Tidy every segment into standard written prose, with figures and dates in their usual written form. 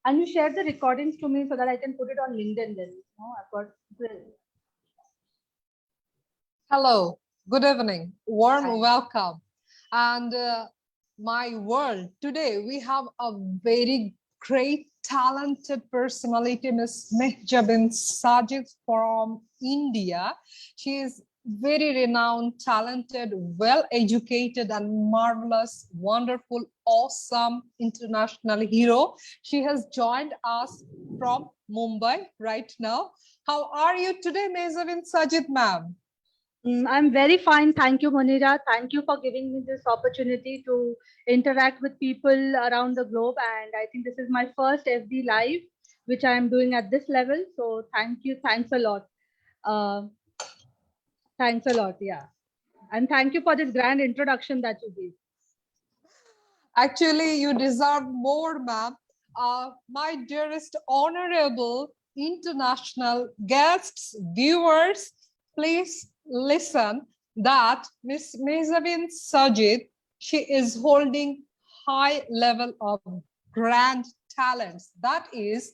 And you share the recordings to me so that I can put it on LinkedIn then. I've got Hello, good evening, warm Hi. welcome. And my world, today we have a very great, talented personality, Miss Mehjabin Sajid from India. She is very renowned, talented, well educated, and marvelous, wonderful, awesome international hero. She has joined us from Mumbai right now. How are you today, Mehjabin Sajid, ma'am? I'm very fine. Thank you, Monira. Thank you for giving me this opportunity to interact with people around the globe. And I think this is my first FD live, which I am doing at this level. So thank you. Thanks a lot. Uh, thanks a lot. Yeah. And thank you for this grand introduction that you gave. Actually, you deserve more, ma'am. My dearest honorable international guests, viewers, please listen that Miss Mezavin Sajid, she is holding high level of grand talents. That is,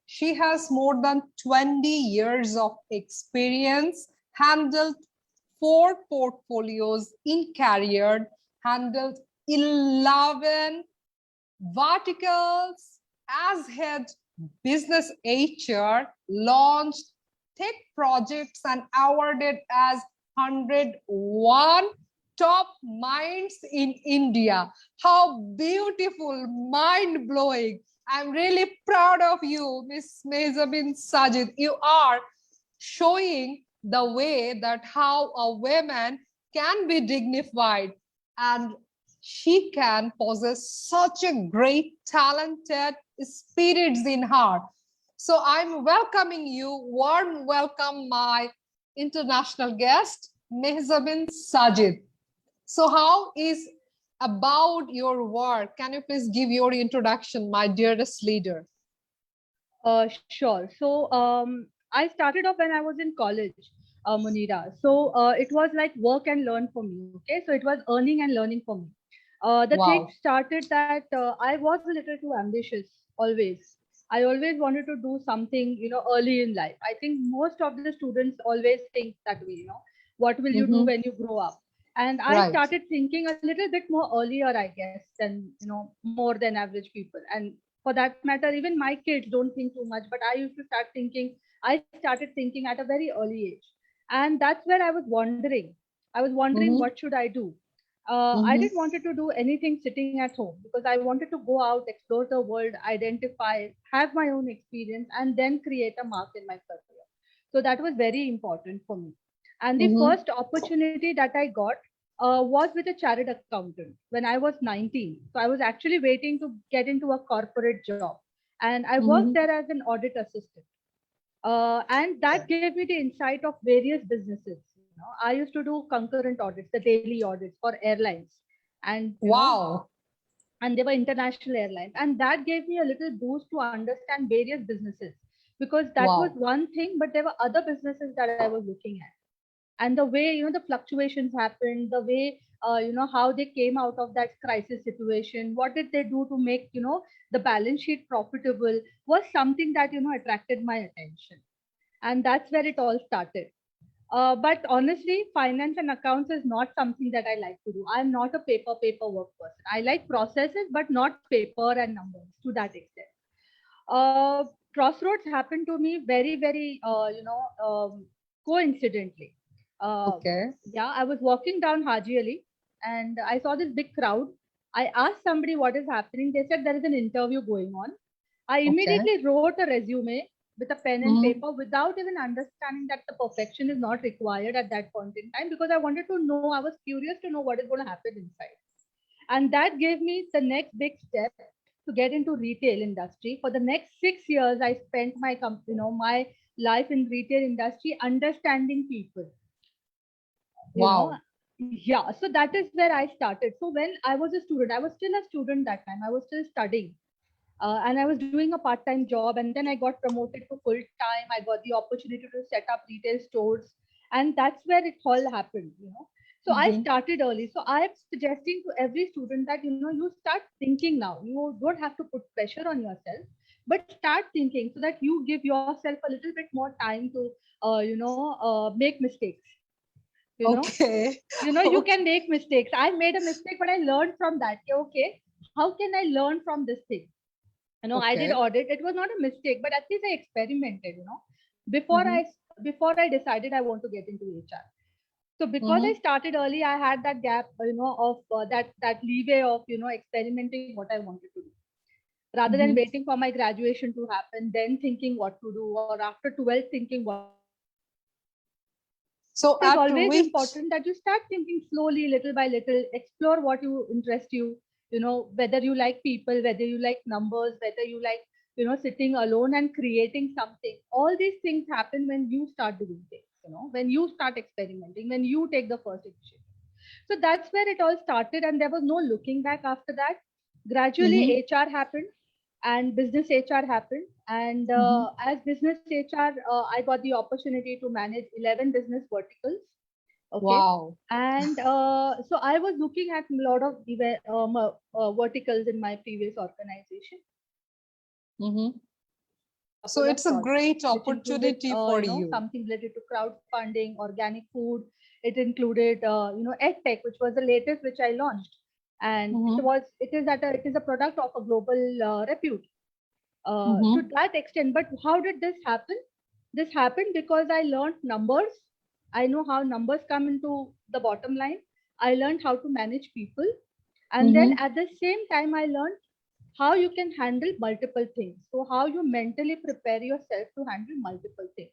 she has more than 20 years of experience, handled 4 portfolios in career, handled 11 verticals as head business HR, launched tech projects and awarded as 101 top minds in India. How beautiful, mind blowing. I'm really proud of you, Miss Mezabin Sajid. You are showing the way that how a woman can be dignified and she can possess such a great talented spirits in her. So I'm welcoming you, warm welcome my international guest, Mehzabin Sajid. So how is about your work? Can you please give your introduction, my dearest leader? Sure. So I started off when I was in college, Munira. So it was like work and learn for me. Okay. So it was earning and learning for me. The thing Wow. started that I was a little too ambitious always. I always wanted to do something, early in life. I think most of the students always think that way. What will you do Mhm. when you grow up? And I Right. started thinking a little bit more earlier, I guess, than, more than average people. And for that matter, even my kids don't think too much, but I used to start thinking, I started thinking at a very early age. And that's where I was wondering. I was wondering, Mhm. what should I do? I Mhm. didn't wanted to do anything sitting at home because I wanted to go out, explore the world, identify, have my own experience, and then create a mark in my career. So that was very important for me. And the Mhm. first opportunity that I got was with a chartered accountant when I was 19. So I was actually waiting to get into a corporate job. And I worked Mhm. there as an audit assistant. And that gave me the insight of various businesses. I used to do concurrent audits, the daily audits for airlines, and Wow. and they were international airlines, and that gave me a little boost to understand various businesses because that was Wow. one thing, but there were other businesses that I was looking at, and the way the fluctuations happened, the way how they came out of that crisis situation, what did they do to make the balance sheet profitable, was something that attracted my attention, and that's where it all started. But honestly, finance and accounts is not something that I like to do. I'm not a paperwork person. I like processes, but not paper and numbers to that extent. uh, Crossroads happened to me very, very, coincidentally. Uh, Okay. yeah, I was walking down Haji Ali and I saw this big crowd. I asked somebody what is happening. They said there is an interview going on. I Okay. immediately wrote a resume with a pen and Mhm. paper without even understanding that the perfection is not required at that point in time because I wanted to know, I was curious to know what is going to happen inside. And that gave me the next big step to get into retail industry. For the next 6 years I spent my life in retail industry understanding people, you know Wow. yeah. So that is where I started. So when I was a student, I was still a student that time, I was still studying, and I was doing a part-time job, and then I got promoted to full-time. I got the opportunity to set up retail stores, and that's where it all happened. So I Mhm. started early. So I'm suggesting to every student that you start thinking now. You don't have to put pressure on yourself. but start thinking so that you give yourself a little bit more time to make mistakes. Okay. You can make mistakes. I made a mistake, but I learned from that. Okay, how can I learn from this thing? I did Okay. audit. It was not a mistake, but at least I experimented, before Mhm. I decided I want to get into HR. So because I Mhm. started early, I had that gap, of that leeway of, experimenting what I wanted to do. Rather than Mhm. waiting for my graduation to happen, then thinking what to do, or after 12 thinking what So is at always which important that you start thinking slowly, little by little, explore what you interest you, whether you like people, whether you like numbers, whether you like, sitting alone and creating something. All these things happen when you start doing things, when you start experimenting, when you take the first initiative. So that's where it all started, and there was no looking back after that. Gradually, Mhm. HR happened and business HR happened. And Mhm. as business HR, I got the opportunity to manage 11 business verticals. Okay. Wow. And so I was looking at a lot of verticals in my previous organization. Mhm. So Couple of it's a projects, great which included, opportunity for you. something related to crowdfunding, organic food. It included, EdTech, which was the latest which I launched, and Mhm. it is a product of a global repute. To Mhm. that extent, but how did this happen? This happened because I learned numbers. I know how numbers come into the bottom line. I learned how to manage people, and then Mhm. at the same time, I learned how you can handle multiple things. So, how you mentally prepare yourself to handle multiple things.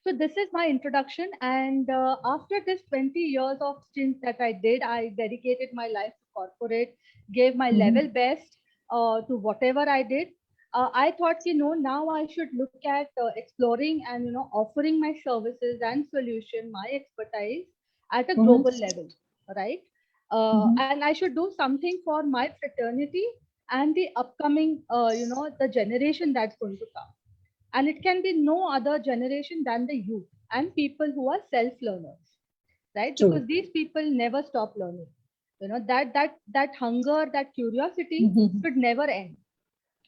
So, this is my introduction. And after this 20 years of stint that I did, I dedicated my life to corporate, gave my level Mhm. best to whatever I did. I thought, now I should look at exploring and, offering my services and solution, my expertise at a Mhm. global level, right? Mhm. And I should do something for my fraternity and the upcoming, the generation that's going to come. And it can be no other generation than the youth and people who are self learners, right? Because True. these people never stop learning. That hunger, that curiosity Mhm. should never end.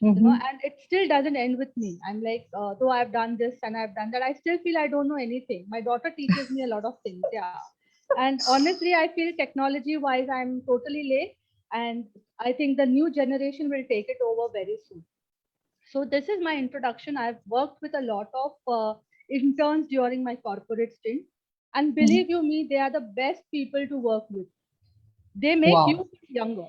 Mhm. And it still doesn't end with me. I'm like, though I've done this and I've done that, I still feel I don't know anything. My daughter teaches me a lot of things. Yeah. And honestly, I feel technology wise, I'm totally late. And I think the new generation will take it over very soon. So this is my introduction. I've worked with a lot of interns during my corporate stint, and believe Mhm. you me, they are the best people to work with. They make you Wow. feel younger.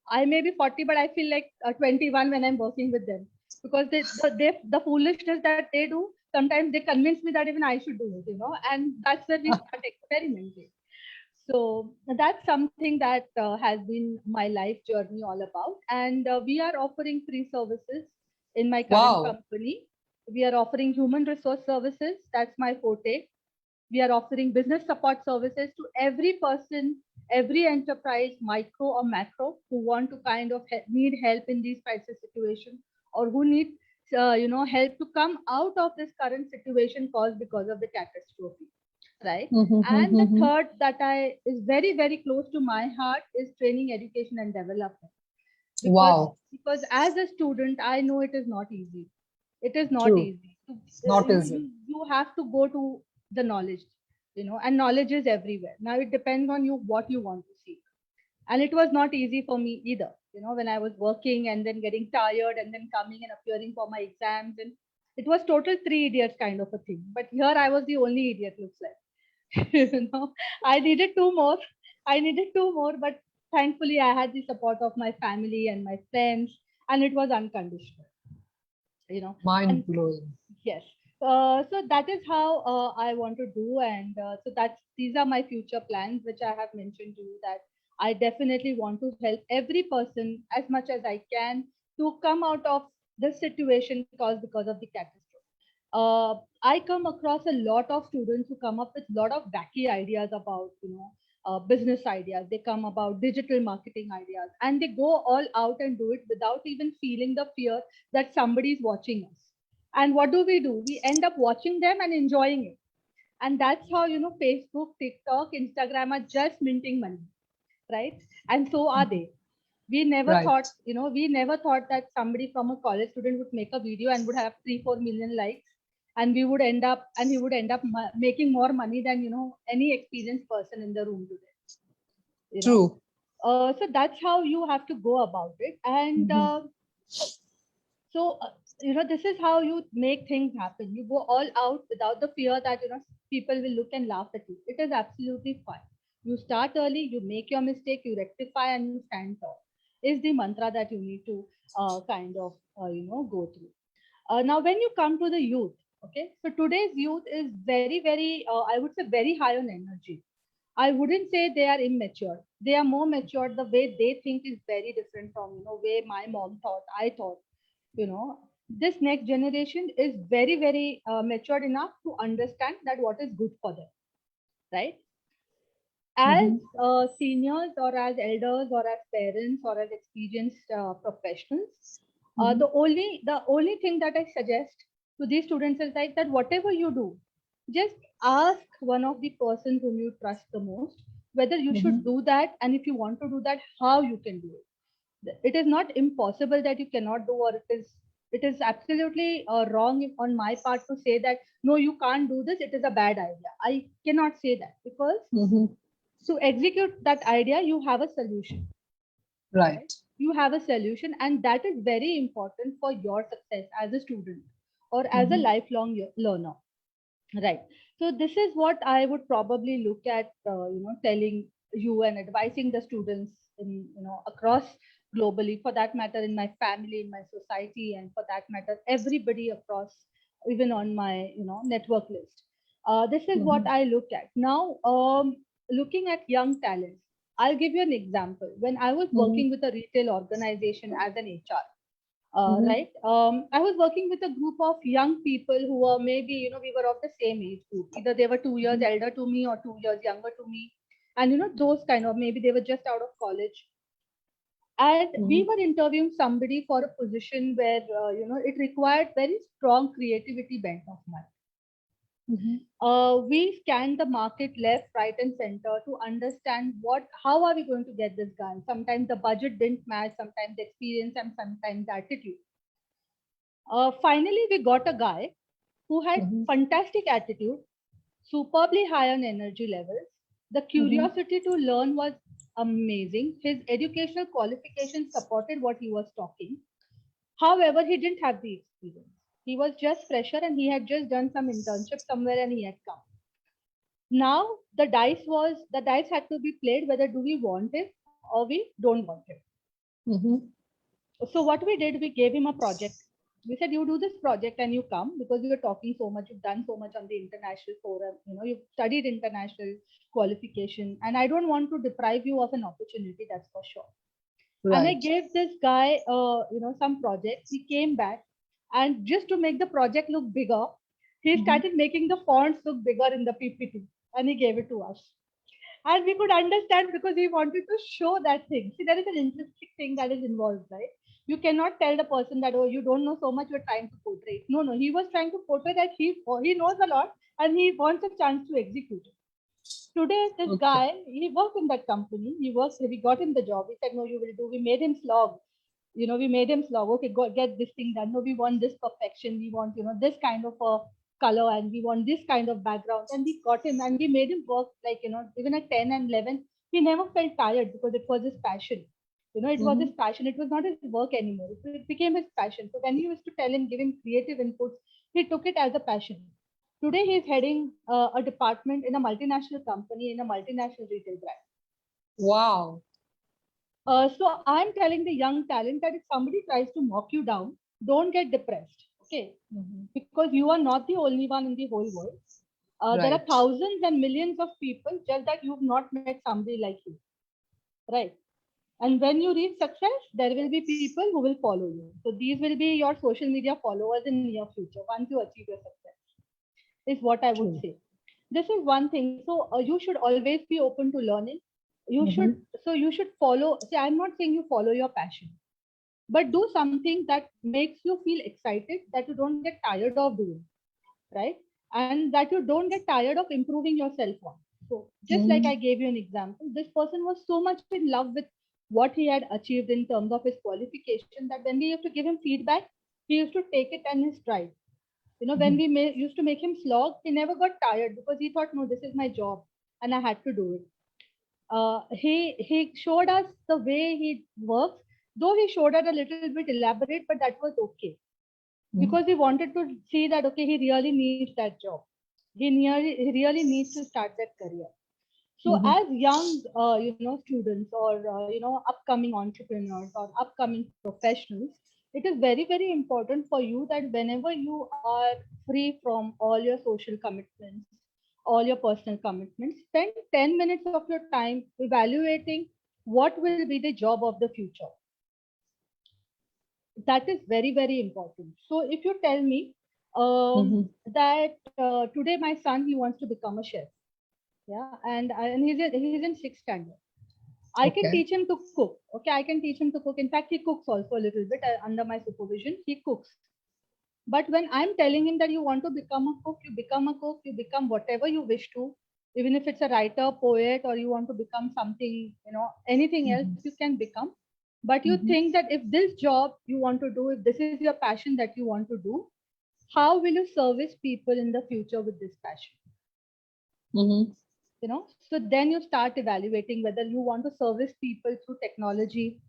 I may be 40, but I feel like 21 when I'm working with them, because the foolishness that they do, sometimes they convince me that even I should do it. And that's where we start experimenting. So that's something that has been my life journey all about. And we are offering free services in my current Wow. company. We are offering human resource services. That's my forte. We are offering business support services to every person, every enterprise, micro or macro, who want to kind of need help in these crisis situations, or who need help to come out of this current situation caused because of the catastrophe, right? Mhm. And the Mhm. third that I is very very close to my heart is training, education, and development. because Wow. because as a student, I know it is not easy. It is not True. easy. Not easy. You have to go to the knowledge, and knowledge is everywhere. Now it depends on you what you want to seek. And it was not easy for me either, when I was working and then getting tired and then coming and appearing for my exams. And it was total three idiots kind of a thing. But here I was the only idiot, looks like. I needed two more. I needed two more, but thankfully I had the support of my family and my friends, and it was unconditional. And Mind blowing. yes. So that is how I want to do, and so that's these are my future plans, which I have mentioned to you, that I definitely want to help every person as much as I can to come out of this situation caused because of the catastrophe. I come across a lot of students who come up with a lot of wacky ideas about, business ideas. They come about digital marketing ideas, and they go all out and do it without even feeling the fear that somebody is watching us. And what do? We end up watching them and enjoying it. And that's how, Facebook, TikTok, Instagram are just minting money, right? And so are they. We never Right. thought, we never thought that somebody from a college student would make a video and would have 3-4 million likes, and he would end up making more money than any experienced person in the room today. True. So that's how you have to go about it. And so this is how you make things happen. You go all out without the fear that people will look and laugh at you. It is absolutely fine. You start early, you make your mistake, you rectify, and you stand tall. Is the mantra that you need to kind of go through. Now when you come to the youth, okay, so today's youth is very I would say very high on energy. I wouldn't say they are immature. They are more mature. The way they think is very different from way my mom thought, I thought. This next generation is very matured enough to understand that what is good for them, right? As seniors or as elders or as parents or as experienced professionals, the only thing that I suggest to these students is like that whatever you do, just ask one of the persons whom you trust the most whether you should do that, and if you want to do that, how you can do it. It is not impossible that you cannot do, or it is absolutely wrong on my part to say that no, you can't do this, it is a bad idea. I cannot say that, because to execute that idea you have a solution. Right. You have a solution, and that is very important for your success as a student or as a lifelong learner, right? So this is what I would probably look at telling you and advising the students in across globally, for that matter in my family, in my society, and for that matter everybody across, even on my network list. This is what I look at now. Looking at young talents, I'll give you an example. When I was working with a retail organization as an HR, right? I was working with a group of young people who were maybe, we were of the same age group. Either they were 2 years elder to me or 2 years younger to me. And, those kind of, maybe they were just out of college. And we were interviewing somebody for a position where, it required very strong creativity bent of mine. We scanned the market left, right, and center to understand how are we going to get this guy. Sometimes the budget didn't match, sometimes the experience, and sometimes the attitude. Finally, we got a guy who had fantastic attitude, superbly high on energy levels. The curiosity to learn was amazing. His educational qualifications supported what he was talking. However, he didn't have the experience. He was just fresher and he had just done some internship somewhere and he had come. Now the dice had to be played whether do we want him or we don't want him. So what we did, we gave him a project. We said, you do this project and you come because you're talking so much, you've done so much on the international forum, you've studied international qualification, and I don't want to deprive you of an opportunity, that's for sure. Right. And I gave this guy, some projects. He came back, and just to make the project look bigger, he started making the fonts look bigger in the PPT, and he gave it to us. And we could understand because he wanted to show that thing. See, there is an interesting thing that is involved, right? You cannot tell the person that, oh, you don't know so much, you're trying to portray. No, he was trying to portray that he knows a lot and he wants a chance to execute it. Today, this guy, he worked in that company. We got him the job. We said, no, you will do. We made him slog. We made him slog. Okay, go get this thing done. No, we want this perfection. We want, this kind of a color, and we want this kind of background. And we got him and we made him work like, even at 10 and 11, he never felt tired because it was his passion. It was his passion. It was not his work anymore. It became his passion. So when he used to tell him, give him creative inputs, he took it as a passion. Today, he's heading a department in a multinational company, in a multinational retail brand. Wow. So I'm telling the young talent that if somebody tries to mock you down, don't get depressed. Okay. Because you are not the only one in the whole world. Right. There are thousands and millions of people, just that you've not met somebody like you. Right. And when you reach success, there will be people who will follow you. So these will be your social media followers in near future once you achieve your success, is what I would say. This is one thing. So you should always be open to learning. You should follow. See, I'm not saying you follow your passion, but do something that makes you feel excited, that you don't get tired of doing, right? And that you don't get tired of improving yourself on. So just like I gave you an example, this person was so much in love with what he had achieved in terms of his qualification, that when we used to give him feedback, he used to take it in his stride. When we used to make him slog, he never got tired because he thought, no, this is my job and I had to do it. He showed us the way he works, though he showed it a little bit elaborate, but that was okay because he wanted to see that, okay, he really needs that job. He really needs to start that career. So as young, students or, upcoming entrepreneurs or upcoming professionals, it is very, very important for you that whenever you are free from all your social commitments, all your personal commitments, spend 10 minutes of your time evaluating what will be the job of the future. That is very, very important. So if you tell me that today my son, he wants to become a chef. Yeah, and he's in sixth standard. I can teach him to cook. Okay, I can teach him to cook. In fact, he cooks also a little bit under my supervision. He cooks. But when I'm telling him that you want to become a cook, you become a cook, you become whatever you wish to, even if it's a writer, poet, or you want to become something, anything else you can become. But you think that if this job you want to do, if this is your passion that you want to do, how will you service people in the future with this passion? So then you start evaluating whether you want to service people through technology.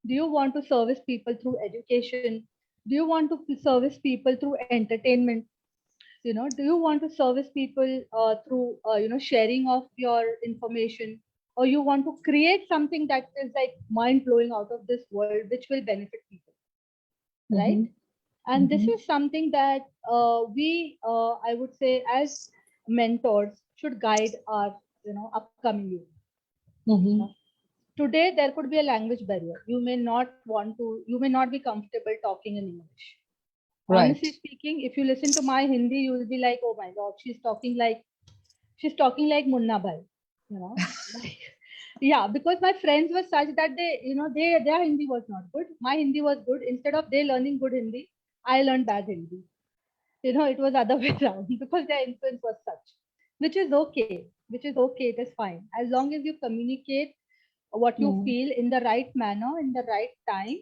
Do you want to service people through education? Do you want to service people through entertainment? Do you want to service people through sharing of your information, or you want to create something that is like mind blowing out of this world which will benefit people, right? And this is something that we I would say as mentors should guide our upcoming youth. Today there could be a language barrier. You may not be comfortable talking in English. Right. Honestly speaking, if you listen to my Hindi, you will be like, oh my God, she's talking like Munna Bhai, like, yeah, because my friends were such that their Hindi was not good. My Hindi was good. Instead of they learning good Hindi, I learned bad Hindi. It was other way around because their influence was such, which is okay. It is fine as long as you communicate what you feel in the right manner, in the right time,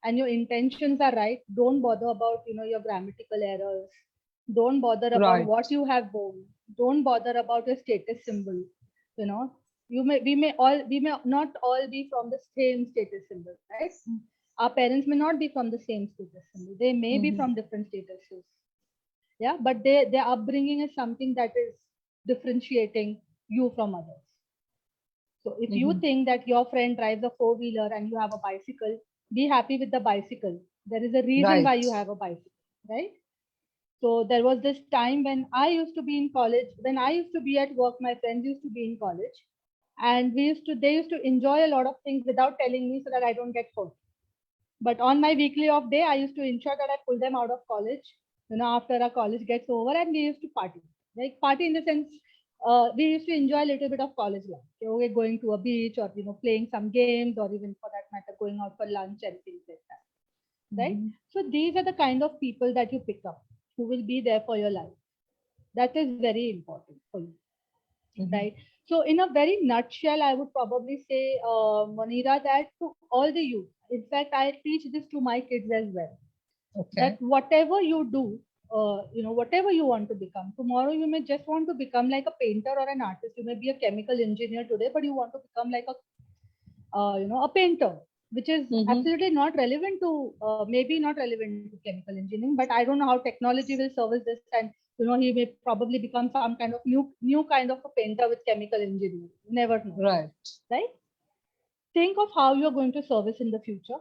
and your intentions are right. Don't bother about your grammatical errors. Don't bother about what you have born. Don't bother about your status symbol. We may not all be from the same status symbol, right? Our parents may not be from the same status symbol. They may be from different statuses. Yeah, but their upbringing is something that is differentiating you from others. So if you think that your friend drives a four-wheeler and you have a bicycle, be happy with the bicycle. There is a reason why you have a bicycle, right? So there was this time when I used to be in college. When I used to be at work, my friends used to be in college, and they used to enjoy a lot of things without telling me so that I don't get hurt. But on my weekly off day, I used to ensure that I pull them out of college, after our college gets over, and we used to party. Like party in the sense, we used to enjoy a little bit of college life. Okay, going to a beach or, playing some games, or even for that matter, going out for lunch and things like that. Right? So these are the kind of people that you pick up who will be there for your life. That is very important for you. Right? So in a very nutshell, I would probably say, Monira, that to all the youth, in fact, I teach this to my kids as well. Okay. That whatever you do, whatever you want to become, tomorrow you may just want to become like a painter or an artist. You may be a chemical engineer today, but you want to become like a painter, which is absolutely not relevant to, maybe not relevant to chemical engineering, but I don't know how technology will service this, and he may probably become some kind of new kind of a painter with chemical engineering. Never know. Right? Think of how you're going to service in the future.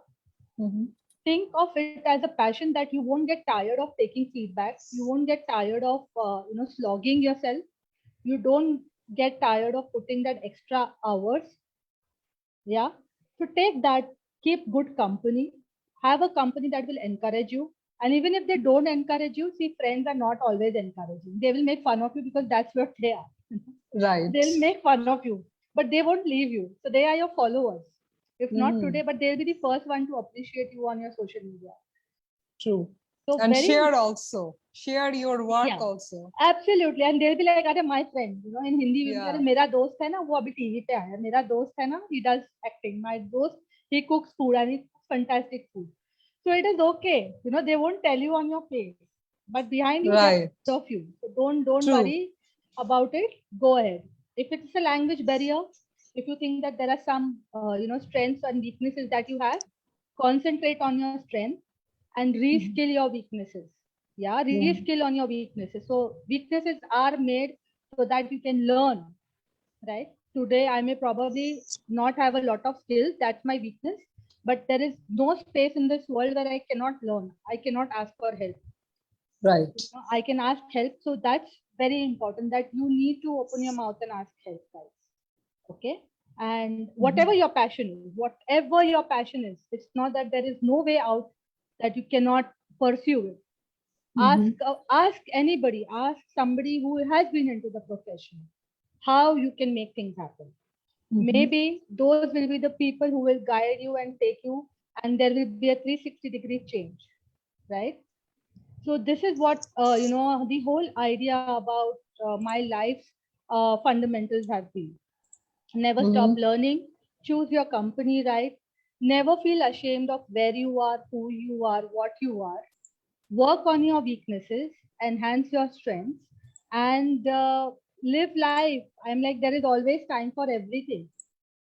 Think of it as a passion that you won't get tired of taking feedback. You won't get tired of slogging yourself. You don't get tired of putting that extra hours. Yeah. So take that, keep good company, have a company that will encourage you. And even if they don't encourage you, see, friends are not always encouraging. They will make fun of you because that's what they are. Right. They'll make fun of you, but they won't leave you. So they are your followers. If not today, but they'll be the first one to appreciate you on your social media. True. So and share also. Share your work also. Absolutely. And they'll be like, my friend, in Hindi, we'll be like, मेरा दोस्त है ना, वो अभी TV पे आया. मेरा दोस्त है ना, he does acting. My दोस्त, He cooks food and he cooks fantastic food. So it is okay. You know, they won't tell you on your face, but behind you, they're Right. proud of you. So don't True. worry about it. Go ahead. If it's a language barrier, if you think that there are some, strengths and weaknesses that you have, concentrate on your strength and reskill your weaknesses. Yeah, reskill on your weaknesses. So weaknesses are made so that you can learn, right? Today, I may probably not have a lot of skills. That's my weakness. But there is no space in this world where I cannot learn. I cannot ask for help. Right. You know, I can ask help. So that's very important that you need to open your mouth and ask help, guys. Okay. And whatever your passion is, it's not that there is no way out that you cannot pursue it. Ask anybody, ask somebody who has been into the profession how you can make things happen. Maybe those will be the people who will guide you and take you, and there will be a 360-degree change, right? So this is what the whole idea about my life's fundamentals have been. Never stop learning, choose your company right, never feel ashamed of where you are, who you are, what you are, work on your weaknesses, enhance your strengths, and live life. I'm like, there is always time for everything,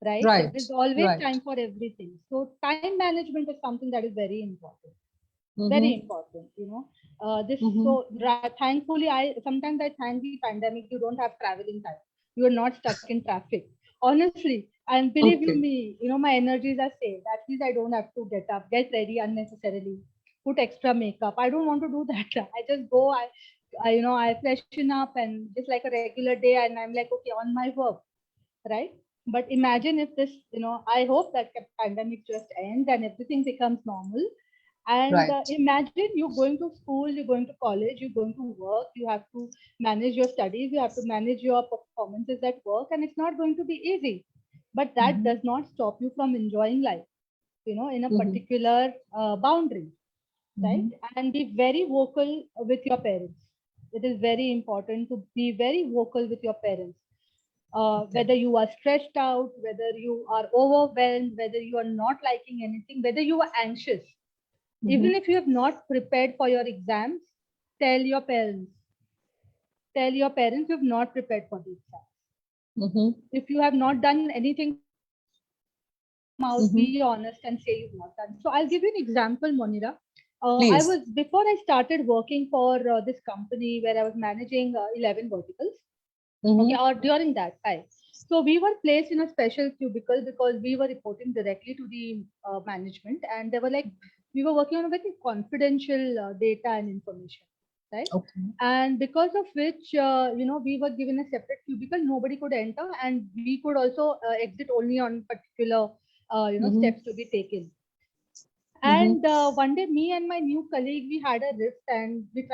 right? Right. There is always Right. time for everything. So time management is something that is very important. Very important, so thankfully, I sometimes I thank the pandemic. You don't have traveling time. You are not stuck in traffic. Honestly, and believe you Okay. me, my energies are saved. At least I don't have to get up, get ready unnecessarily, put extra makeup. I don't want to do that. I just go. I freshen up and just like a regular day, and I'm like, okay, on my work, right? But imagine if this, I hope that the pandemic just ends and everything becomes normal. And Right. imagine you going to school, you're going to college, you're going to work, you have to manage your studies, you have to manage your performances at work, and it's not going to be easy. But that does not stop you from enjoying life, in a particular boundary, right? And be very vocal with your parents. It is very important to be very vocal with your parents. Whether you are stressed out, whether you are overwhelmed, whether you are not liking anything, whether you are anxious, even if you have not prepared for your exams, tell your parents. Tell your parents you have not prepared for the exams. If you have not done anything, be honest and say you've not done. So I'll give you an example, Monira. I Please. was before I started working for this company where I was managing 11 verticals. Okay, or during that time. So we were placed in a special cubicle because we were reporting directly to the management, and they were like, we were working on very confidential data and information, right? Okay. And because of which, we were given a separate cubicle, nobody could enter, and we could also exit only on particular, steps to be taken. And one day, me and my new colleague, we had a rift and we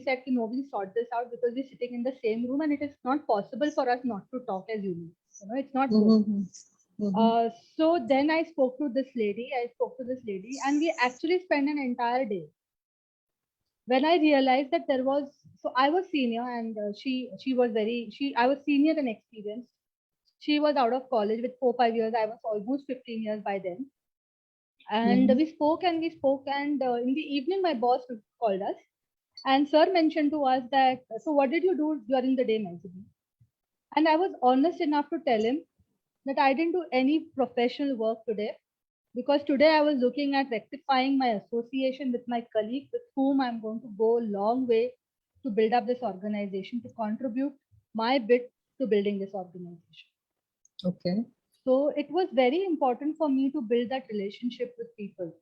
said, no, we'll sort this out because we're sitting in the same room and it is not possible for us not to talk as humans. It's not good. So then I spoke to this lady, and we actually spent an entire day. When I realized that I was senior and I was senior and experienced. She was out of college with 4-5 years. I was almost 15 years by then. And we spoke and in the evening my boss called us and sir mentioned to us that, so what did you do during the day, Maisuri? And I was honest enough to tell him that I didn't do any professional work today because today I was looking at rectifying my association with my colleague with whom I'm going to go a long way to build up this organization, to contribute my bit to building this organization. Okay. So it was very important for me to build that relationship with people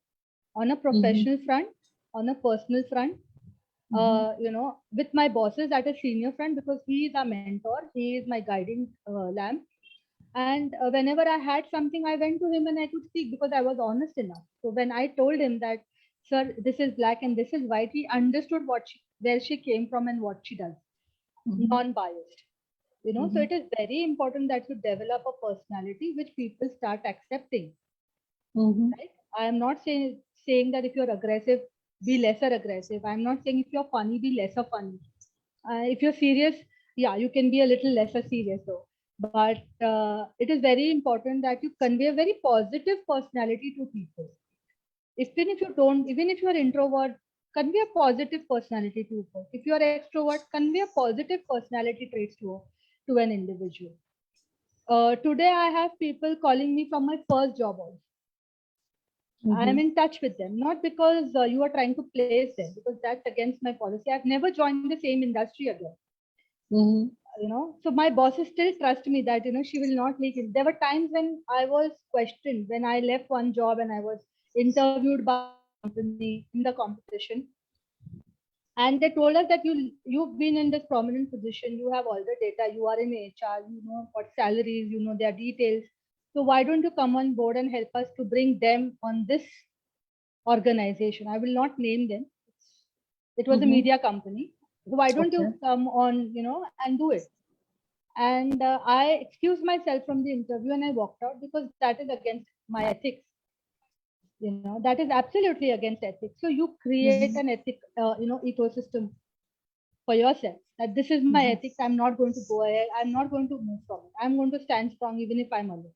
on a professional front, on a personal front, with my bosses at a senior front because he is a mentor, he is my guiding lamp. And whenever I had something, I went to him and I could speak because I was honest enough. So when I told him that, sir, this is black and this is white, he understood where she came from and what she does, non-biased. So it is very important that you develop a personality which people start accepting. Right? I am not saying that if you're aggressive, be lesser aggressive. I'm not saying if you're funny, be lesser funny. If you're serious, yeah, you can be a little lesser serious though. but it is very important that you convey a very positive personality to people. Even if you are introvert, convey a positive personality to people. If you are extrovert, convey a positive personality traits to an individual. Today I have people calling me from my first job also. I am in touch with them, not because you are trying to place them, because that's against my policy. I've never joined the same industry again. So my bosses still trust me that she will not leak it. There were times when I was questioned when I left one job and I was interviewed by a company in the competition, and they told us that you've been in this prominent position, you have all the data, you are in HR, you know what salaries, you know their details, so why don't you come on board and help us to bring them on this organization? I will not name them. It was a media company. So why don't you come on, and do it? And I excused myself from the interview and I walked out because that is against my ethics. That is absolutely against ethics. So you create an ethic, ecosystem for yourself. That this is my ethics. I'm not going to go ahead. I'm not going to move from it. I'm going to stand strong even if I'm alone.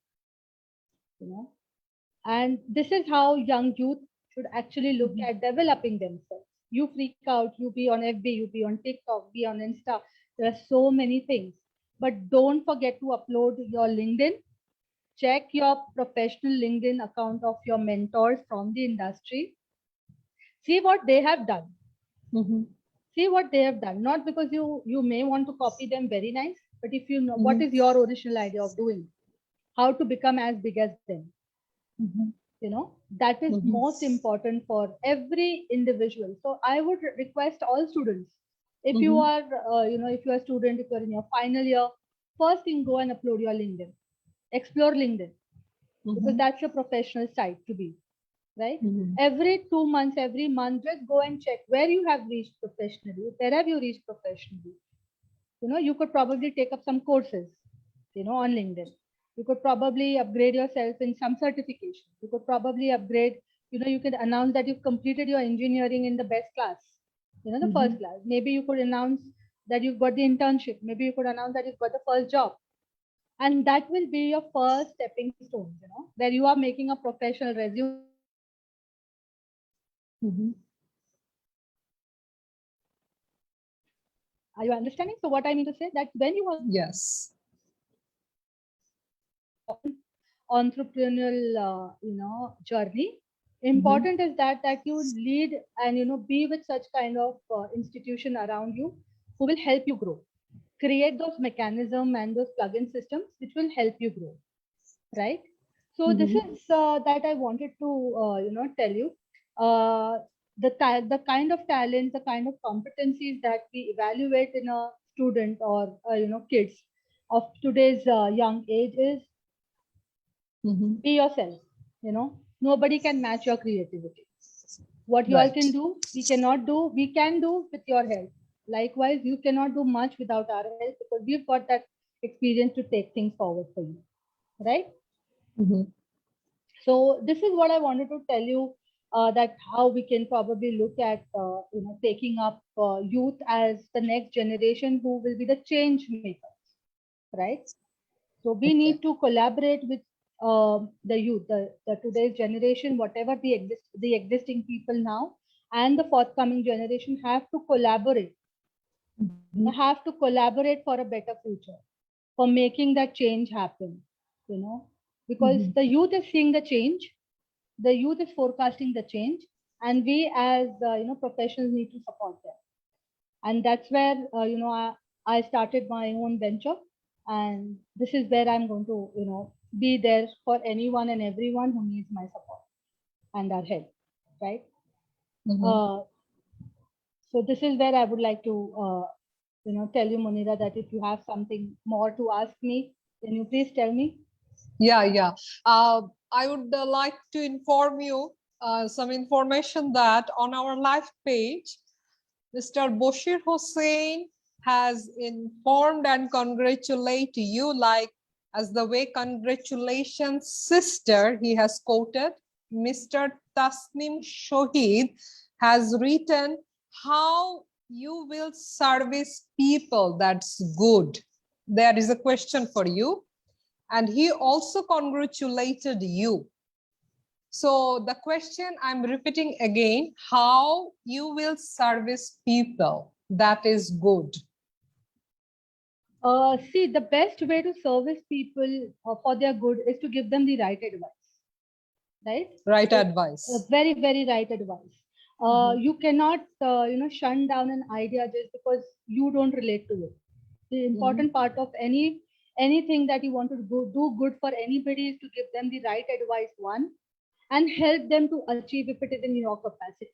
And this is how young youth should actually look at developing themselves. You freak out, you be on FB, you be on TikTok, be on Insta. There are so many things. But don't forget to upload your LinkedIn. Check your professional LinkedIn account of your mentors from the industry. See what they have done. See what they have done. Not because you may want to copy them, very nice, but if you know what is your original idea of doing, how to become as big as them. That is most important for every individual. So I would request all students, if you are if you are a student, if you're in your final year, first thing, go and upload your LinkedIn, explore LinkedIn, because that's your professional site to be, right? Every 2 months, every month, just go and check where you have reached professionally. Where have you reached professionally? You could probably take up some courses on LinkedIn. You could probably upgrade yourself in some certification. You could probably upgrade, you can announce that you've completed your engineering in the best class, the first class. Maybe you could announce that you've got the internship. Maybe you could announce that you've got the first job. And that will be your first stepping stone, where you are making a professional resume. Are you understanding? So what I mean to say, that when you are entrepreneurial journey, important is that you lead and be with such kind of institution around you who will help you grow, create those mechanism and those plug-in systems which will help you grow, right? So this is that I wanted to tell you, the kind of talent, the kind of competencies that we evaluate in a student or kids of today's young age is be yourself. Nobody can match your creativity. What you all can do, we cannot do. We can do with your help. Likewise, you cannot do much without our help, because we've got that experience to take things forward for you, right? So this is what I wanted to tell you, that how we can probably look at taking up youth as the next generation who will be the change makers, right? So we need to collaborate with the youth, the today's generation, whatever the existing people now and the forthcoming generation have to collaborate. Have to collaborate for a better future, for making that change happen, because the youth is seeing the change, the youth is forecasting the change, and we as professionals need to support them. And that's where I started my own venture, and this is where I'm going to be there for anyone and everyone who needs my support and our help, right? So this is where I would like to tell you, Munira, that if you have something more to ask me, can you please tell me? Yeah. I would like to inform you some information that on our live page, Mr. Bashir Hussain has informed and congratulate you, like as the way congratulations sister, he has quoted. Mr. Tasnim Shohid has written how you will service people, that's good. there is a question for you. And he also congratulated you. So the question I'm repeating again, how you will service people, that is good. See, the best way to service people for their good is to give them the right advice, right? Right So, advice. very, very right advice. You cannot, shun down an idea just because you don't relate to it. The important part of anything that you want to do good for anybody is to give them the right advice, one, and help them to achieve if it is in your capacity,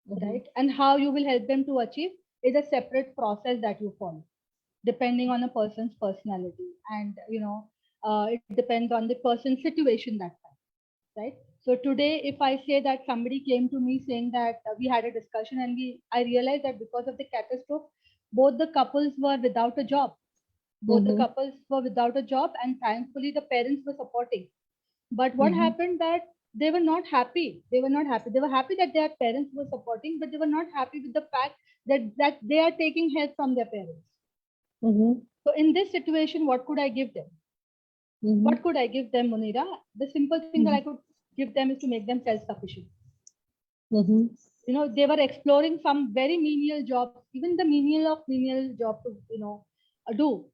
right? And how you will help them to achieve is a separate process that you follow, depending on a person's personality, and it depends on the person's situation that time, right? So today, if I say that somebody came to me saying that we had a discussion and I realized that because of the catastrophe, both the couples were without a job. Both the couples were without a job, and thankfully the parents were supporting. But what happened that they were not happy. They were not happy. They were happy that their parents were supporting, but they were not happy with the fact that they are taking help from their parents. So in this situation, what could I give them? What could I give them, Munira? The simple thing that I could give them is to make them self-sufficient. They were exploring some very menial jobs, even the menial job to, do,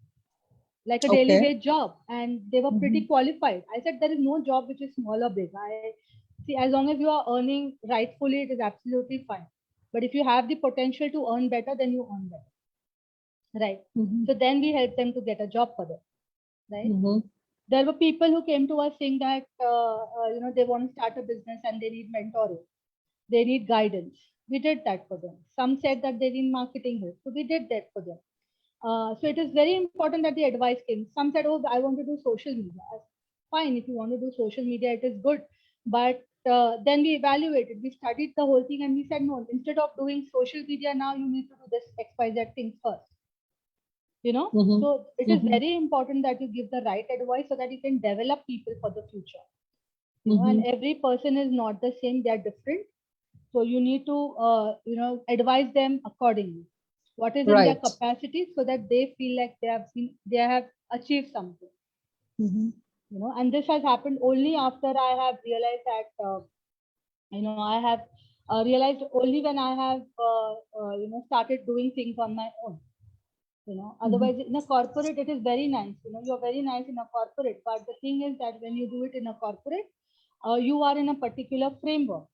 like a daily wage job, and they were pretty qualified. I said there is no job which is small or big. I see, as long as you are earning rightfully, it is absolutely fine. But if you have the potential to earn better, then you earn better, right? So then we help them to get a job for them, right? There were people who came to us saying that they want to start a business and they need mentoring, they need guidance. We did that for them. Some said that they need marketing help, so we did that for them. So it is very important that the advice came. Some said, "Oh, I want to do social media." Fine, if you want to do social media, it is good. But then we evaluated, we studied the whole thing, and we said, no, instead of doing social media now, you need to do this XYZ thing first. So it is very important that you give the right advice so that you can develop people for the future. And every person is not the same; they are different. So you need to advise them accordingly. What is in their capacity, so that they feel like they have achieved something. And this has happened only after I have realized that I have realized only when I have started doing things on my own. Otherwise in a corporate it is very nice. You're very nice in a corporate, but the thing is that when you do it in a corporate, you are in a particular framework.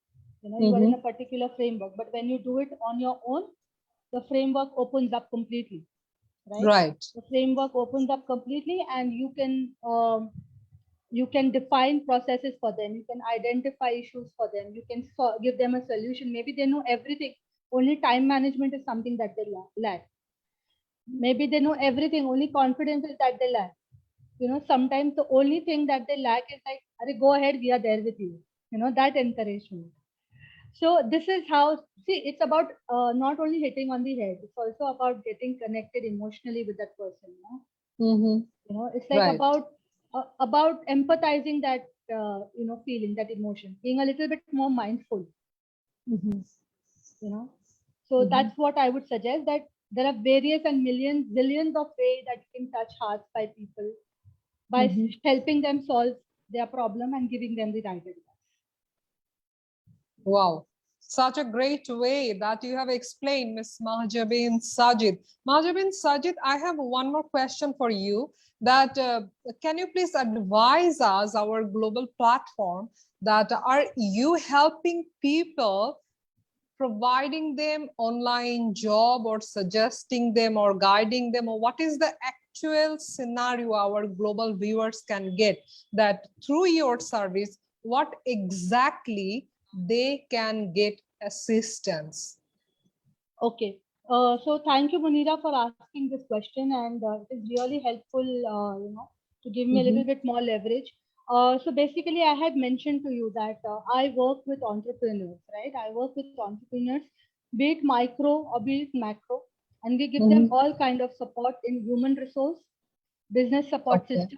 You are in a particular framework, but when you do it on your own, the framework opens up completely, right? The framework opens up completely, and you can define processes for them, you can identify issues for them, you can give them a solution. Maybe they know everything, only time management is something that they lack. Maybe they know everything, only confidence is that they lack. Sometimes the only thing that they lack is like, go ahead, we are there with you. That encouragement. So this is how, see, it's about not only hitting on the head, it's also about getting connected emotionally with that person. It's like about empathizing that feeling, that emotion, being a little bit more mindful. So that's what I would suggest, that there are various and millions, zillions of ways that you can touch hearts by people by helping them solve their problem and giving them the right advice. Wow, such a great way that you have explained, Ms. Mahjabin Sajid. Mahjabin Sajid, I have one more question for you. That can you please advise us, our global platform, that are you helping people, providing them online job, or suggesting them or guiding them, or what is the actual scenario our global viewers can get that through your service, what exactly they can get assistance? Okay. So thank you, Munira, for asking this question, and it is really helpful, to give me a little bit more leverage. So basically, I had mentioned to you that I work with entrepreneurs, right? I work with entrepreneurs, be it micro or be it macro, and we give them all kind of support in human resource, business support system,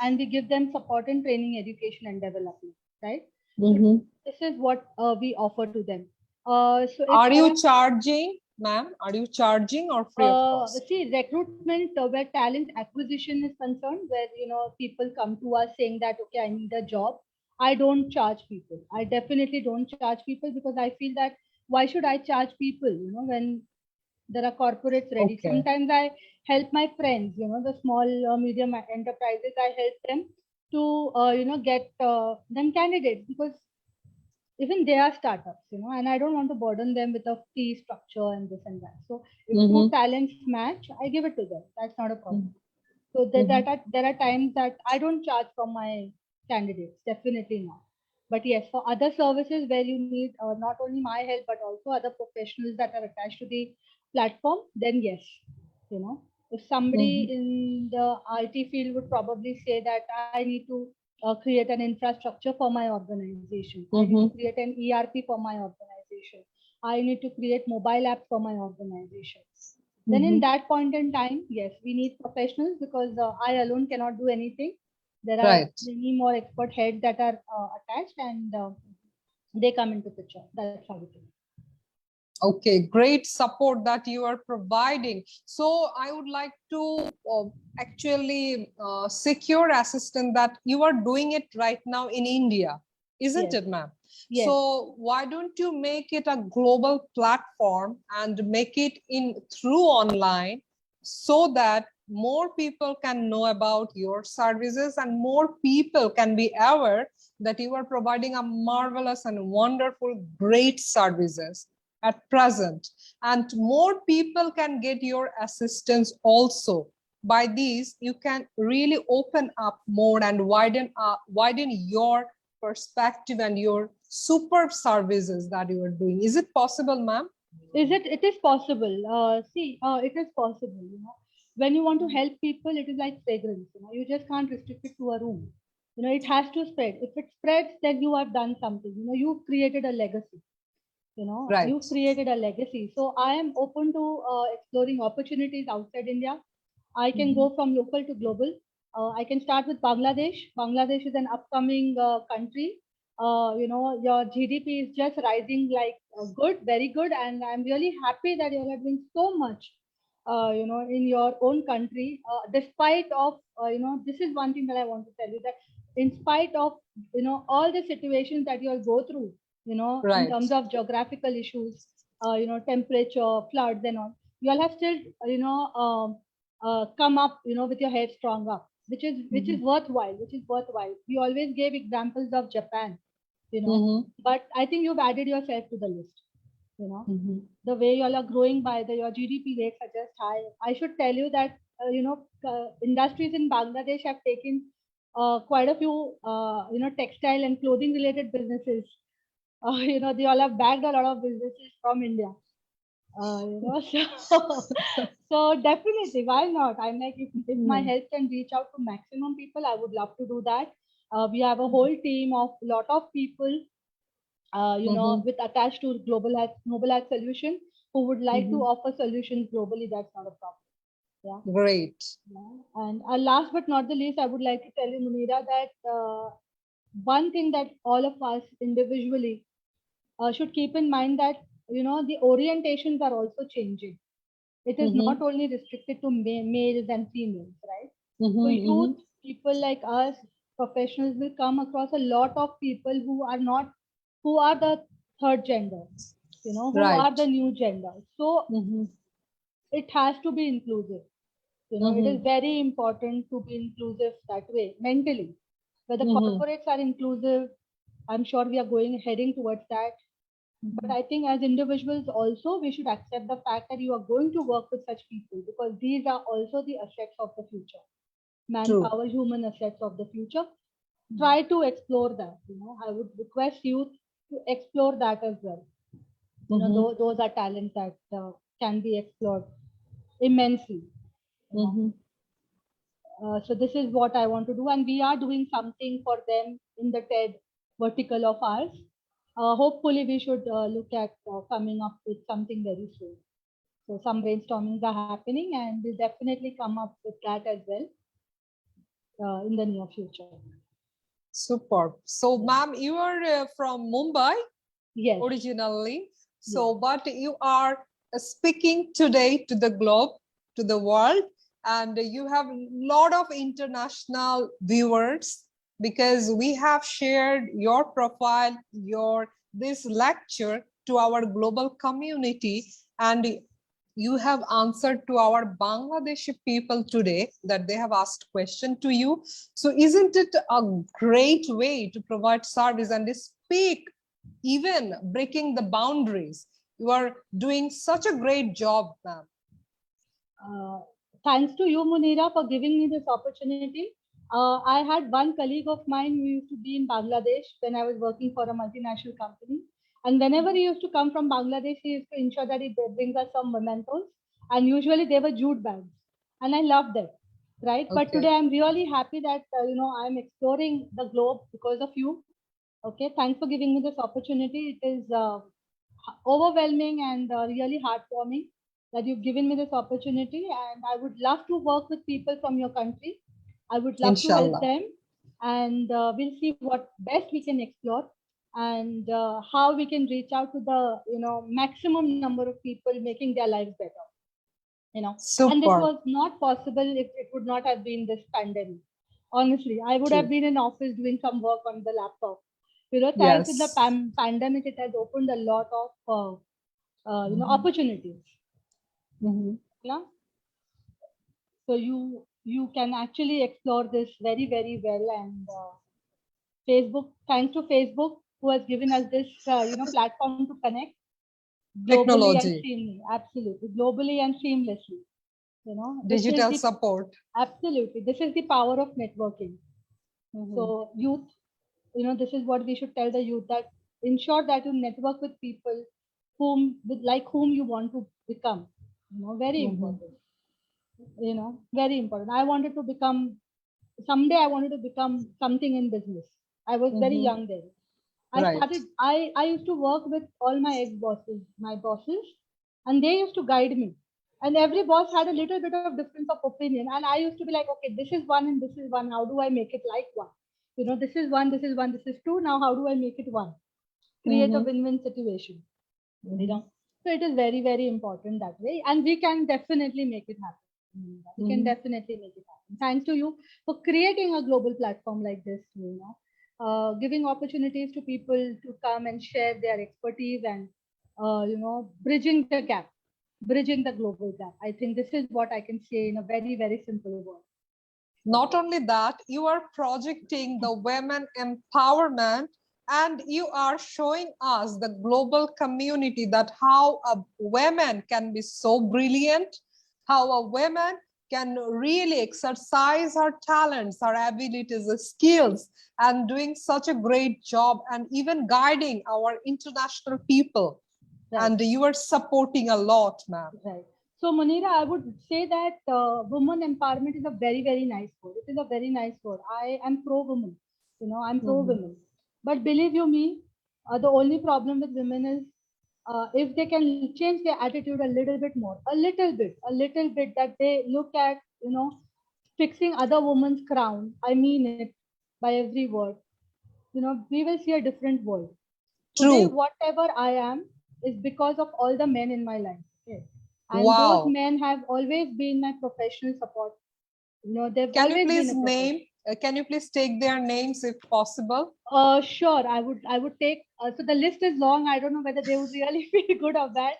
and we give them support in training, education, and development, right? So this is what we offer to them. So are you charging ma'am? Are you charging or free of cost? See, recruitment where talent acquisition is concerned, where people come to us saying that okay, I need a job. I don't charge people. I definitely don't charge people because I feel that why should I charge people? When there are corporates ready. Okay. Sometimes I help my friends. The small medium enterprises. I help them to get them candidates because even they are startups, and I don't want to burden them with a fee structure and this and that. So if two talents match, I give it to them. That's not a problem. So there are times that I don't charge from my candidates, definitely not. But yes, for other services where you need not only my help but also other professionals that are attached to the platform, then yes, if somebody in the IT field would probably say that I need to create an infrastructure for my organization. I need to create an ERP for my organization. I need to create mobile app for my organization. Then in that point in time, yes, we need professionals because I alone cannot do anything. There are Right. many more expert heads that are attached and they come into picture. That's how it is. Okay, great support that you are providing. So I would like to actually secure assistant that you are doing it right now in India, isn't Yes. it, ma'am? Yes. So why don't you make it a global platform and make it in through online so that more people can know about your services and more people can be aware that you are providing a marvelous and wonderful, great services at present, and more people can get your assistance also. By these, you can really open up more and widen your perspective and your superb services that you are doing. Is it possible, ma'am? It is possible. It is possible. When you want to help people, it is like fragrance. You just can't restrict it to a room. It has to spread. If it spreads, then you have done something. You've created a legacy. Right. You've created a legacy. So I am open to exploring opportunities outside India. I can go from local to global. I can start with Bangladesh. Bangladesh is an upcoming country. Your GDP is just rising like good, very good, and I'm really happy that you are doing so much. In your own country, despite of this is one thing that I want to tell you that in spite of all the situations that you all go through, Right. in terms of geographical issues, temperature, floods, and all, you all have still, come up, with your head strong up, which is worthwhile. We always gave examples of Japan, but I think you've added yourself to the list. The way you all are growing by your GDP rates are just high. I should tell you that industries in Bangladesh have taken quite a few textile and clothing related businesses. They all have bagged a lot of businesses from India. So definitely, why not? I'm like, if my help can reach out to maximum people, I would love to do that. We have a whole team of lot of people, with attached to Global Health Solution who would like to offer solutions globally. That's not a problem. Yeah. Great. Yeah. And last but not the least, I would like to tell you, Munira, that one thing that all of us individually should keep in mind that the orientations are also changing. It is not only restricted to males and females, right? So youth people like us, professionals, will come across a lot of people who are the third gender, who are the new gender. So it has to be inclusive. It is very important to be inclusive that way mentally. Where the corporates are inclusive, I'm sure we are heading towards that. But I think as individuals also, we should accept the fact that you are going to work with such people because these are also the assets of the future. Manpower, human assets of the future. Try to explore that. I would request you to explore that as well. Those are talents that can be explored immensely. So this is what I want to do, and we are doing something for them in the TED vertical of ours. Hopefully, we should look at coming up with something very soon. So some brainstormings are happening, and we'll definitely come up with that as well in the near future. Superb. So, ma'am, you are from Mumbai, yes, originally. So, but you are speaking today to the globe, to the world, and you have a lot of international viewers because we have shared your profile, this lecture to our global community, and you have answered to our Bangladeshi people today that they have asked question to you. So isn't it a great way to provide service and speak, even breaking the boundaries? You are doing such a great job, ma'am. Thanks to you, Munira, for giving me this opportunity. I had one colleague of mine who used to be in Bangladesh when I was working for a multinational company. And whenever he used to come from Bangladesh, he used to ensure that he brings us some mementos. And usually they were jute bags. And I loved that. Right. But Okay. today I'm really happy that, I'm exploring the globe because of you. Okay. Thanks for giving me this opportunity. It is overwhelming and really heartwarming that you've given me this opportunity, and I would love to work with people from your country. I would love to help Inshallah. them, and we'll see what best we can explore, and how we can reach out to the maximum number of people, making their lives better. And this Super. was not possible if it would not have been this pandemic. Honestly, I would have True. been in office doing some work on the laptop. Thanks to the Yes. pandemic, it has opened a lot of opportunities. Mhm. Yeah. So you can actually explore this very, very well. And Facebook, thanks to Facebook, who has given us this platform to connect globally and Technology, seamlessly. Absolutely, globally and seamlessly. This is digital the support. absolutely, this is the power of networking. Mhm. So youth, this is what we should tell the youth, that ensure that you network with people whom you want to become. Very Mhm. important. Very important. I wanted to become someday. I wanted to become something in business. I was very Mhm. young then. Right. I used to work with all my ex-bosses, my bosses, and they used to guide me. And every boss had a little bit of difference of opinion. And I used to be like, okay, this is one and this is one. How do I make it like one? This is one, this is one, this is two. Now, how do I make it one? Create a Mhm. win-win situation. Mhm. So it is very, very important that way. And we can definitely make it happen. We can Mhm. definitely make it happen. Thanks to you for creating a global platform like this, giving opportunities to people to come and share their expertise and, bridging the gap, bridging the global gap. I think this is what I can say in a very, very simple word. Not only that, you are projecting the women empowerment, and you are showing us the global community that how a woman can be so brilliant, how a woman can really exercise her talents, her abilities, her skills, and doing such a great job, and even guiding our international people. Right. And you are supporting a lot, ma'am. Right. So, Munira, I would say that woman empowerment is a very, very nice word. It is a very nice word. I am pro-woman. I'm pro-women. But believe you me, the only problem with women is if they can change their attitude a little bit more, a little bit, that they look at, fixing other women's crown. I mean it by every word. We will see a different world. Today, True. whatever I am is because of all the men in my life. Okay? And those Wow. men have always been my professional support. They've Can you always been please a professional. name? Can you please take their names if possible? Sure. I would take. So the list is long. I don't know whether they would really be good or bad,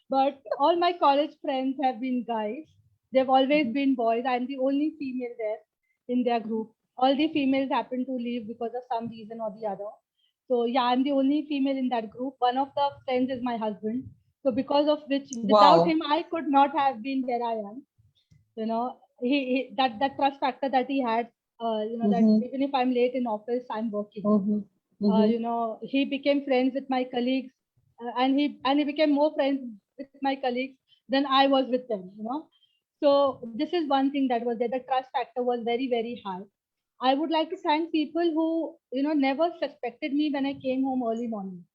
but all my college friends have been guys. They've always been boys. I'm the only female there in their group. All the females happen to leave because of some reason or the other. So yeah, I'm the only female in that group. One of the friends is my husband. So because of which, without Wow. him, I could not have been where I am. He that trust factor that he had. That even if I'm late in office, I'm working. He became friends with my colleagues, and he became more friends with my colleagues than I was with them. So this is one thing that was there. The trust factor was very, very high. I would like to thank people who never suspected me when I came home early morning.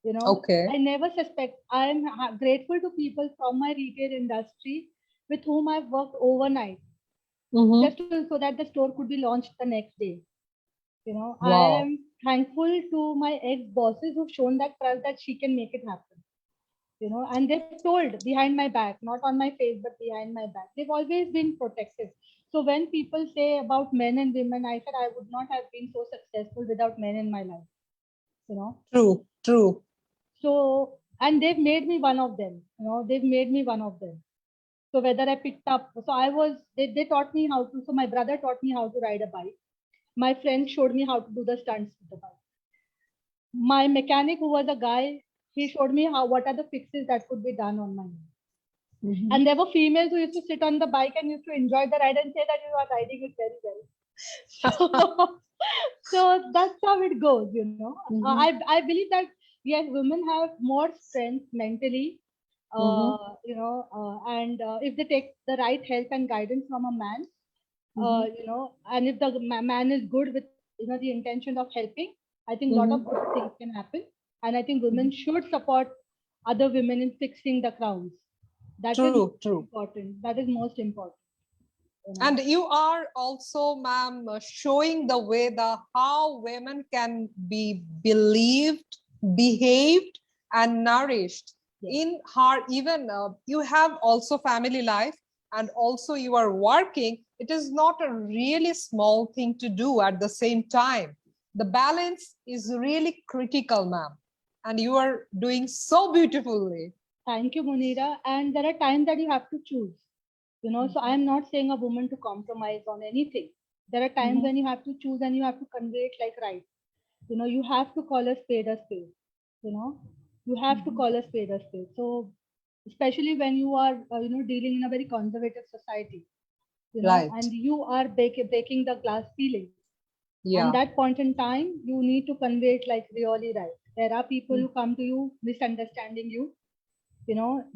Okay. I never suspect. I am grateful to people from my retail industry with whom I've worked overnight, just so that the store could be launched the next day. I Wow. am thankful to my ex bosses who've shown that trust that she can make it happen. And they've told behind my back, not on my face, but behind my back. They've always been protective. So when people say about men and women, I said I would not have been so successful without men in my life, you know. True, true. So, and they've made me one of them, they've made me one of them. So whether I picked up, so they taught me how to, so my brother taught me how to ride a bike. My friend showed me how to do the stunts with the bike. My mechanic, who was a guy, he showed me what are the fixes that could be done on my own. Mhm. And there were females who used to sit on the bike and used to enjoy the ride and say that you are riding it very well. So that's how it goes, Mhm. I believe that yes, women have more strength mentally, Mhm. and if they take the right help and guidance from a man, Mhm. and if the man is good with the intention of helping, I think a lot of Mhm. good things can happen. And I think women Mhm. should support other women in fixing the crowns. That is True, most true. important. That is most important. And you are also, ma'am, showing the way the how women can be believed, behaved, and nourished Yes. in her. Even you have also family life, and also you are working. It is not a really small thing to do at the same time. The balance is really critical, ma'am, and you are doing so beautifully. Thank you, Munira. And there are times that you have to choose. So I am not saying a woman to compromise on anything. There are times Mhm. when you have to choose and you have to convey it like right. You have to call a spade a spade. You know, you have to Mhm. call a spade a spade. So especially when you are, dealing in a very conservative society, Right. and you are breaking the glass ceiling. And Yeah. that point in time, you need to convey it like really right. There are people Mm. who come to you misunderstanding you.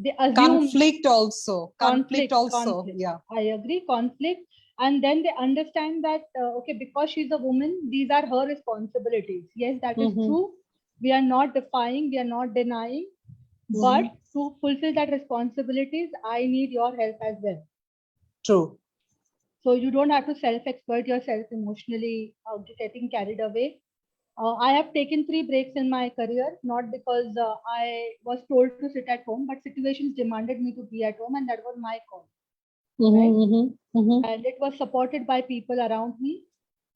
They assume Conflict also, conflict. yeah. I agree, conflict. And then they understand that, okay, because she's a woman, these are her responsibilities. Yes, that is Mhm. true. We are not defying, we are not denying. But Mhm. to fulfill that responsibilities, I need your help as well. True. So you don't have to self-exploit yourself emotionally, getting carried away. I have taken 3 breaks in my career, not because I was told to sit at home, but situations demanded me to be at home, and that was my call, right? Mhm. Mhm. Mhm. And it was supported by people around me.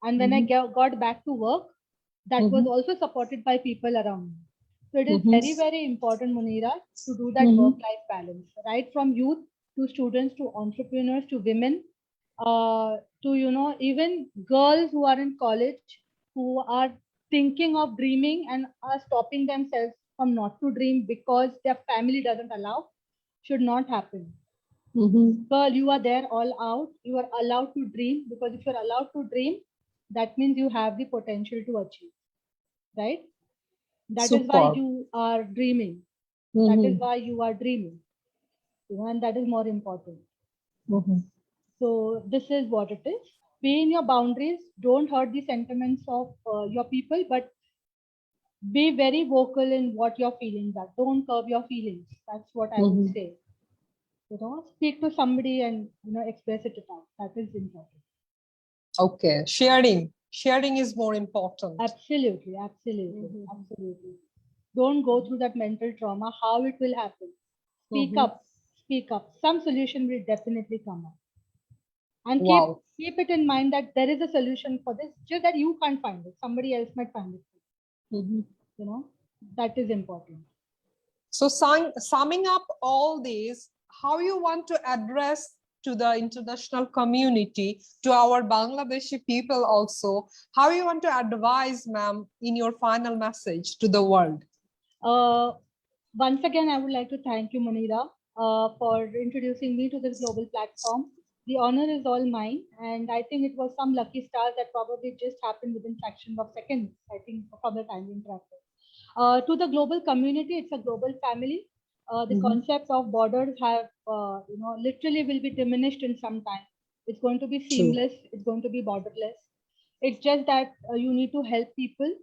And when I Mhm. got back to work, that was Mhm. also supported by people around me. So it is Mhm. very, very important, Munira, to do that Mhm. work-life balance, right from youth to students to entrepreneurs to women, to even girls who are in college, who are thinking of dreaming and are stopping themselves from not to dream because their family doesn't allow. Should not happen. Mhm. Girl, you are there all out. You are allowed to dream, because if you're allowed to dream, that means you have the potential to achieve, right? That is why Superb. you are dreaming. That is Mhm. why you are dreaming, and that is more important. Mhm. So this is what it is. Be in your boundaries. Don't hurt the sentiments of your people, but be very vocal in what your feelings are. Don't curb your feelings. That's what I would Mhm. say. Speak to somebody and express it out. That is important. Okay. Sharing is more important. Absolutely, absolutely, Mhm. absolutely. Don't go through that mental trauma. How it will happen? Speak Mhm. up, speak up. Some solution will definitely come up, and keep Wow. keep it in mind that there is a solution for this. Just that you can't find it, somebody else might find it. Mhm. You know that is important. So, summing up all these, how you want to address to the international community, to our Bangladeshi people also, how you want to advise, ma'am, in your final message to the world? Uh, Once again, I would like to thank you, Munira, for introducing me to this global platform. The honor is all mine, and I think it was some lucky stars that probably just happened within fraction of seconds. I think from the time we interacted. To the global community, it's a global family. The Mhm. concept of borders have, literally will be diminished in some time. It's going to be True. seamless. It's going to be borderless. It's just that you need to help people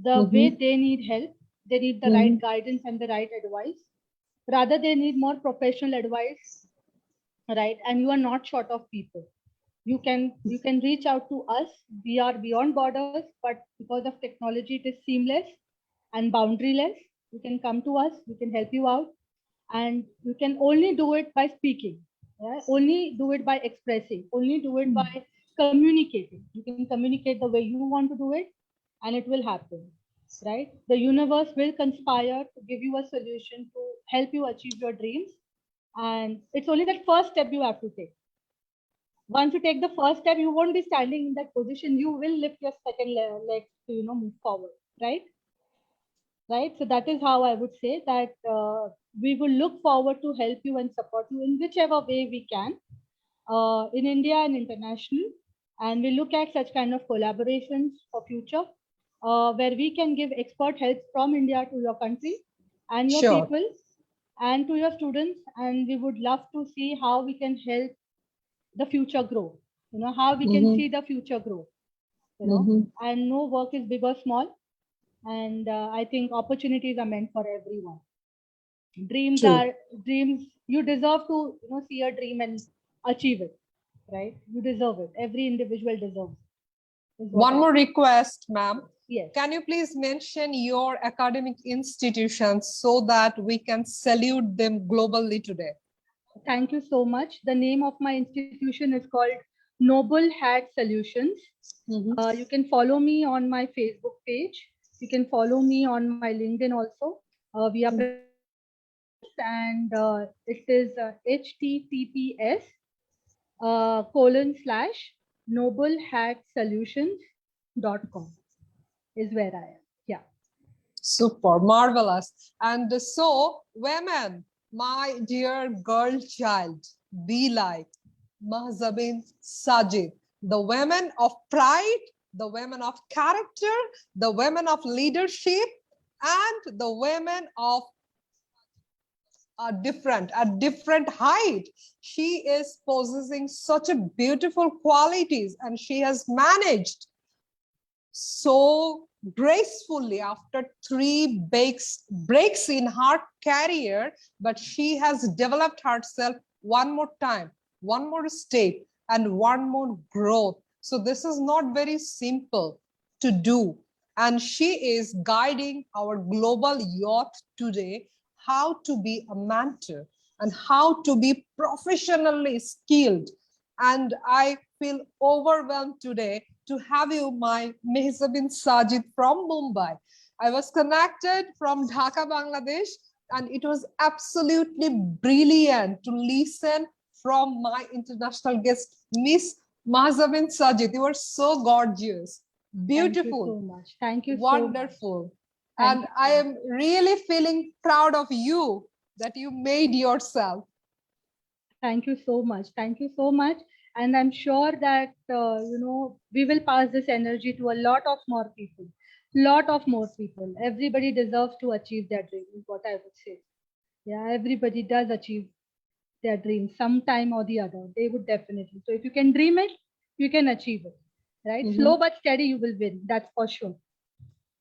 the way Mhm. they need help. They need the right Mhm. guidance and the right advice. Rather, they need more professional advice, right? And you are not short of people. You can reach out to us. We are beyond borders, but because of technology, it is seamless and boundaryless. You can come to us. We can help you out. and you can only do it by speaking. Yeah? Only do it by expressing. Only do it by communicating. You can communicate the way you want to do it, and it will happen. Right? The universe will conspire to give you a solution to help you achieve your dreams, and it's only that first step you have to take. Once you take the first step, you won't be standing in that position. You will lift your second leg to move forward. Right. So that is how I would say that we will look forward to help you and support you in whichever way we can, in India and international. And we look at such kind of collaborations for future, where we can give expert help from India to your country and your Sure. people and to your students. And we would love to see how we can help the future grow. How we can see the future grow. And no work is big or small. And I think opportunities are meant for everyone. Dreams True. are dreams. You deserve to see a dream and achieve it, right? You deserve it. Every individual deserves it. One more request, ma'am. Yes. Can you please mention your academic institutions so that we can salute them globally today? Thank you so much. The name of my institution is called Noble Hat Solutions. You can follow me on my Facebook page. You can follow me on my LinkedIn also. We are and it is https:/noblehatsolutions.com is where I am. Yeah. Super, marvelous. And so, women, my dear girl child, be like Mahzabin Sajid, the women of pride, the women of character, the women of leadership, and the women of a different height. She is possessing such a beautiful qualities, and she has managed so gracefully after 3 breaks in her career, but she has developed herself one more time, one more step, and one more growth. So this is not very simple to do, and she is guiding our global youth today how to be a mentor and how to be professionally skilled. And I feel overwhelmed today to have you, my Mahzabin Sajid from Mumbai. I was connected from Dhaka, Bangladesh, and it was absolutely brilliant to listen from my international guest, Miss Mahzabin Sajid. You are so gorgeous, beautiful. Thank you so much. Thank you. Wonderful. So And I am really feeling proud of you that you made yourself. Thank you so much. Thank you so much. And I'm sure that, we will pass this energy to a lot of more people. Everybody deserves to achieve their dream, is what I would say. Yeah, everybody does achieve their dream sometime or the other. They would definitely. So if you can dream it, you can achieve it. Right? Slow but steady, you will win. That's for sure.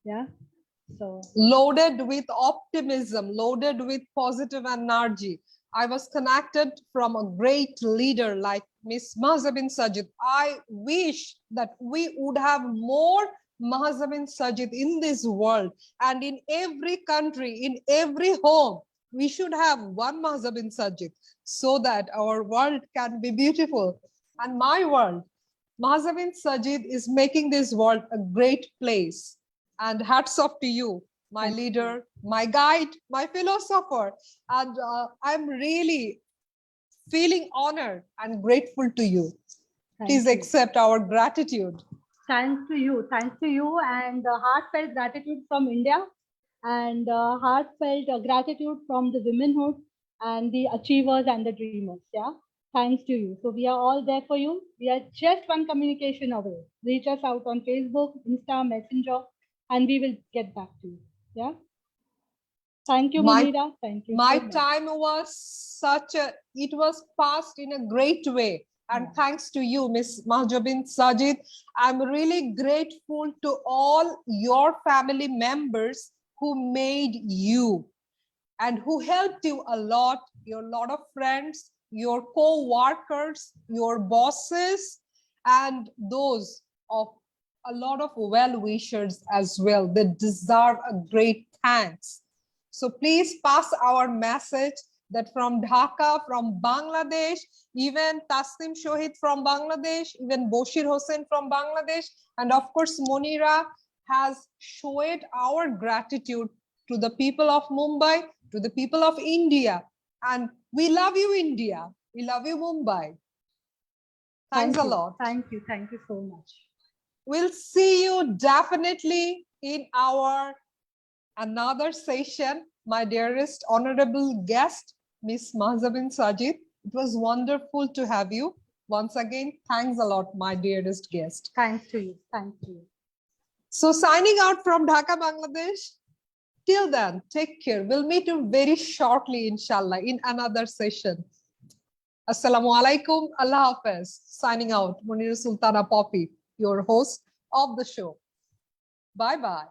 Yeah. So loaded with optimism, loaded with positive energy. I was connected from a great leader like Miss Mahzabin Sajid. I wish that we would have more Mahzabin Sajid in this world, and in every country, in every home, we should have one Mahzabin Sajid so that our world can be beautiful. And my world, Mahzabin Sajid is making this world a great place. And hats off to you, my leader, my guide, my philosopher. And I'm really feeling honored and grateful to you. Please accept our gratitude. Thanks to you. Thanks to you. And heartfelt gratitude from India, and heartfelt gratitude from the womenhood and the achievers and the dreamers. Yeah. Thanks to you. So we are all there for you. We are just one communication away. Reach us out on Facebook, Insta, Messenger, and we will get back to you. Yeah. Thank you, Manira. Thank you. My time was it was passed in a great way. And thanks to you, Miss Mahzabin Sajid. I'm really grateful to all your family members who made you and who helped you a lot, your lot of friends, your co-workers, your bosses, and those of a lot of well-wishers as well. They deserve a great thanks. So please pass our message that from Dhaka, from Bangladesh, even Tasnim Shohid from Bangladesh, even Boshir Hossain from Bangladesh, and of course, Monira has showed our gratitude to the people of Mumbai, to the people of India. And we love you, India. We love you, Mumbai. Thanks a lot. Thank you. Thank you so much. We'll see you definitely in our another session, my dearest honorable guest, Miss Mahzabin Sajid. It was wonderful to have you. Once again, thanks a lot, my dearest guest. Thanks to you. Thank you. So signing out from Dhaka, Bangladesh. Till then, take care. We'll meet you very shortly, inshallah, in another session. Assalamu alaikum. Allah Hafiz. Signing out, Munir Sultana Poppy, your host of the show. Bye-bye.